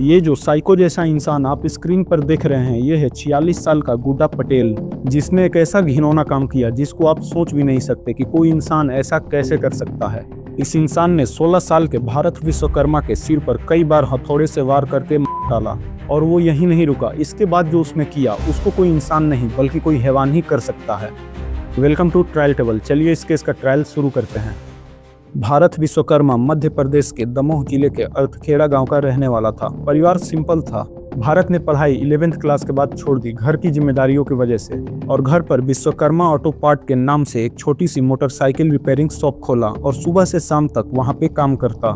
ये जो साइको जैसा इंसान आप स्क्रीन पर देख रहे हैं, ये है 46 साल का गुड्डा पटेल, जिसने एक ऐसा घिनौना काम किया जिसको आप सोच भी नहीं सकते कि कोई इंसान ऐसा कैसे कर सकता है। इस इंसान ने 16 साल के भारत विश्वकर्मा के सिर पर कई बार हथौड़े से वार करके मार डाला, और वो यही नहीं रुका। इसके बाद जो उसने किया उसको कोई इंसान नहीं बल्कि कोई हैवान ही कर सकता है। Welcome to trial table. चलिए इस केस का ट्रायल शुरू करते हैं। भारत विश्वकर्मा मध्य प्रदेश के दमोह जिले के अर्थखेड़ा गांव का रहने वाला था। परिवार सिंपल था। भारत ने पढ़ाई 11th क्लास के बाद छोड़ दी घर की जिम्मेदारियों की वजह से, और घर पर विश्वकर्मा ऑटो पार्ट के नाम से एक छोटी सी मोटरसाइकिल रिपेयरिंग शॉप खोला और सुबह से शाम तक वहां पे काम करता।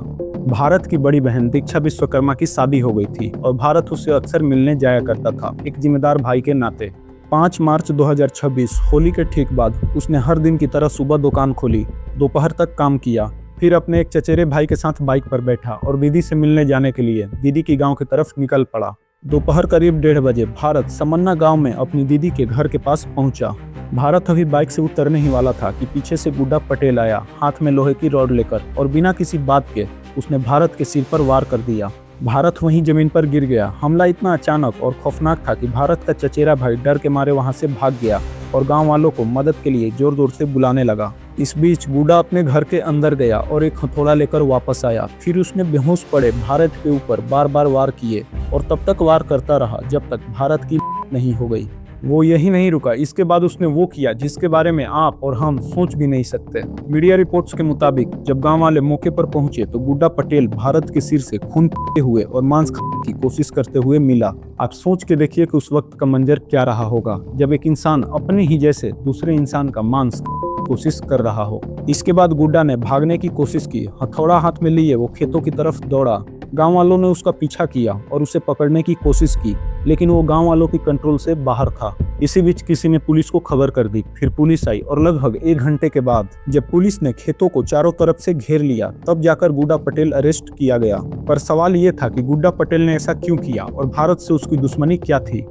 भारत की बड़ी बहन दीक्षा विश्वकर्मा की शादी हो गई थी और भारत उससे अक्सर मिलने जाया करता था, एक जिम्मेदार भाई के नाते। 5 मार्च 2026 होली के ठीक बाद उसने हर दिन की तरह सुबह दुकान खोली, दोपहर तक काम किया, फिर अपने एक चचेरे भाई के साथ बाइक पर बैठा और दीदी से मिलने जाने के लिए दीदी की गांव की तरफ निकल पड़ा। दोपहर करीब 1:30 बजे भारत समन्ना गांव में अपनी दीदी के घर के पास पहुंचा। भारत अभी बाइक से उतरने ही वाला था कि पीछे से गुड्डा पटेल आया, हाथ में लोहे की रॉड लेकर, और बिना किसी बात के उसने भारत के सिर पर वार कर दिया। भारत वहीं जमीन पर गिर गया। हमला इतना अचानक और खौफनाक था कि भारत का चचेरा भाई डर के मारे वहां से भाग गया और गांव वालों को मदद के लिए जोर जोर से बुलाने लगा। इस बीच गुड्डा अपने घर के अंदर गया और एक हथौड़ा लेकर वापस आया। फिर उसने बेहोश पड़े भारत के ऊपर बार बार वार किए और तब तक वार करता रहा जब तक भारत की नहीं हो गई। वो यही नहीं रुका, इसके बाद उसने वो किया जिसके बारे में आप और हम सोच भी नहीं सकते। मीडिया रिपोर्ट्स के मुताबिक जब गांव वाले मौके पर पहुंचे तो गुड्डा पटेल भारत के सिर से खून पीते हुए और मांस खाने की कोशिश करते हुए मिला। आप सोच के देखिए कि उस वक्त का मंजर क्या रहा होगा जब एक इंसान अपने ही जैसे दूसरे इंसान का मांस कोशिश कर रहा हो। इसके बाद गुड्डा ने भागने की कोशिश की। हथौड़ा हाथ में लिए वो खेतों की तरफ दौड़ा। गांव वालों ने उसका पीछा किया और उसे पकड़ने की कोशिश की, लेकिन वो गांव वालों की कंट्रोल से बाहर था। इसी बीच किसी ने पुलिस को खबर कर दी। फिर पुलिस आई और लगभग 1 घंटे के बाद जब पुलिस ने खेतों को चारों तरफ से घेर लिया तब जाकर गुड्डा पटेल अरेस्ट किया गया। पर सवाल ये था कि गुड्डा पटेल ने ऐसा क्यों किया और भारत से उसकी दुश्मनी क्या थी।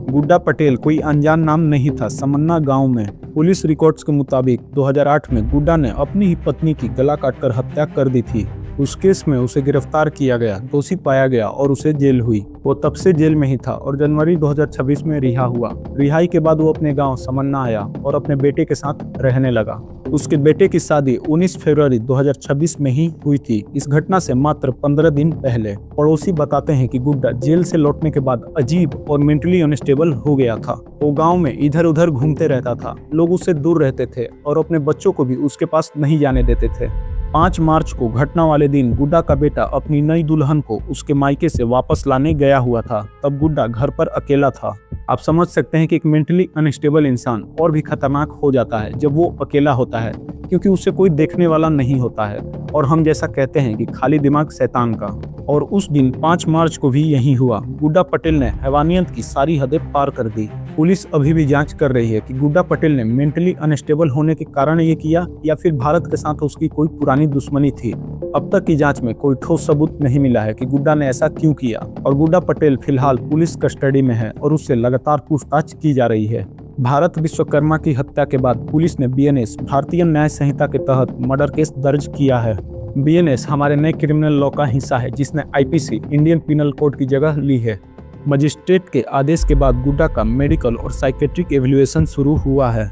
गुड्डा पटेल कोई अनजान नाम नहीं था। समन्ना गांव में पुलिस रिकॉर्ड्स के मुताबिक 2008 में गुड्डा ने अपनी ही पत्नी की गला काटकर हत्या कर दी थी। उस केस में उसे गिरफ्तार किया गया, दोषी पाया गया और उसे जेल हुई। वो तब से जेल में ही था और जनवरी 2026 में रिहा हुआ। रिहाई के बाद वो अपने गांव समन्ना आया और अपने बेटे के साथ रहने लगा। उसके बेटे की शादी 19 फरवरी 2026 में ही हुई थी। इस घटना से मात्र 15 दिन पहले पड़ोसी बताते हैं कि गुड्डा जेल से लौटने के बाद अजीब और मेंटली अनस्टेबल हो गया था। वो गांव में इधर उधर घूमते रहता था, लोग उससे दूर रहते थे और अपने बच्चों को भी उसके पास नहीं जाने देते थे। 5 मार्च को घटना वाले दिन गुड्डा का बेटा अपनी नई दुल्हन को उसके मायके से वापस लाने गया हुआ था। तब गुड्डा घर पर अकेला था। आप समझ सकते हैं कि एक मेंटली अनस्टेबल इंसान और भी खतरनाक हो जाता है जब वो अकेला होता है, क्योंकि उसे कोई देखने वाला नहीं होता है। और हम जैसा कहते हैं कि खाली दिमाग शैतान का। और उस दिन 5 मार्च को भी यही हुआ। गुड्डा पटेल ने हैवानियत की सारी हदें पार कर दी। पुलिस अभी भी जांच कर रही है कि गुड्डा पटेल ने मेंटली अनस्टेबल होने के कारण ये किया या फिर भारत के साथ उसकी कोई पुरानी दुश्मनी थी। अब तक की जांच में कोई ठोस सबूत नहीं मिला है कि गुड्डा ने ऐसा क्यों किया, और गुड्डा पटेल फिलहाल पुलिस कस्टडी में है और उससे लगातार पूछताछ की जा रही है। भारत विश्वकर्मा की हत्या के बाद पुलिस ने BNS भारतीय न्याय संहिता के तहत मर्डर केस दर्ज किया है। BNS हमारे नए क्रिमिनल लॉ का हिस्सा है जिसने IPC इंडियन पिनल कोड की जगह ली है। मजिस्ट्रेट के आदेश के बाद गुड्डा का मेडिकल और साइकेट्रिक एवेल्युएशन शुरू हुआ है।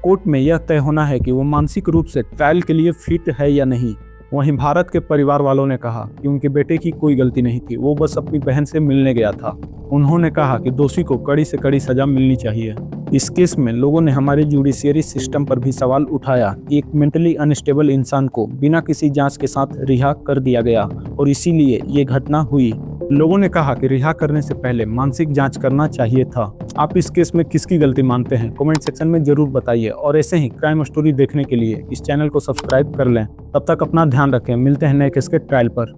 कोर्ट में यह तय होना है कि वो मानसिक रूप से ट्रायल के लिए फिट है या नहीं। वहीं भारत के परिवार वालों ने कहा कि उनके बेटे की कोई गलती नहीं थी, वो बस अपनी बहन से मिलने गया था। उन्होंने कहा कि दोषी को कड़ी से कड़ी सजा मिलनी चाहिए। इस केस में लोगों ने हमारे जुडिशियरी सिस्टम पर भी सवाल उठाया कि एक मेंटली अनस्टेबल इंसान को बिना किसी जांच के साथ रिहा कर दिया गया और इसीलिए ये घटना हुई। लोगों ने कहा कि रिहा करने से पहले मानसिक जांच करना चाहिए था। आप इस केस में किसकी गलती मानते हैं कमेंट सेक्शन में जरूर बताइए, और ऐसे ही क्राइम स्टोरी देखने के लिए इस चैनल को सब्सक्राइब कर लें। तब तक अपना ध्यान रखें। मिलते हैं नए केस के ट्रायल पर।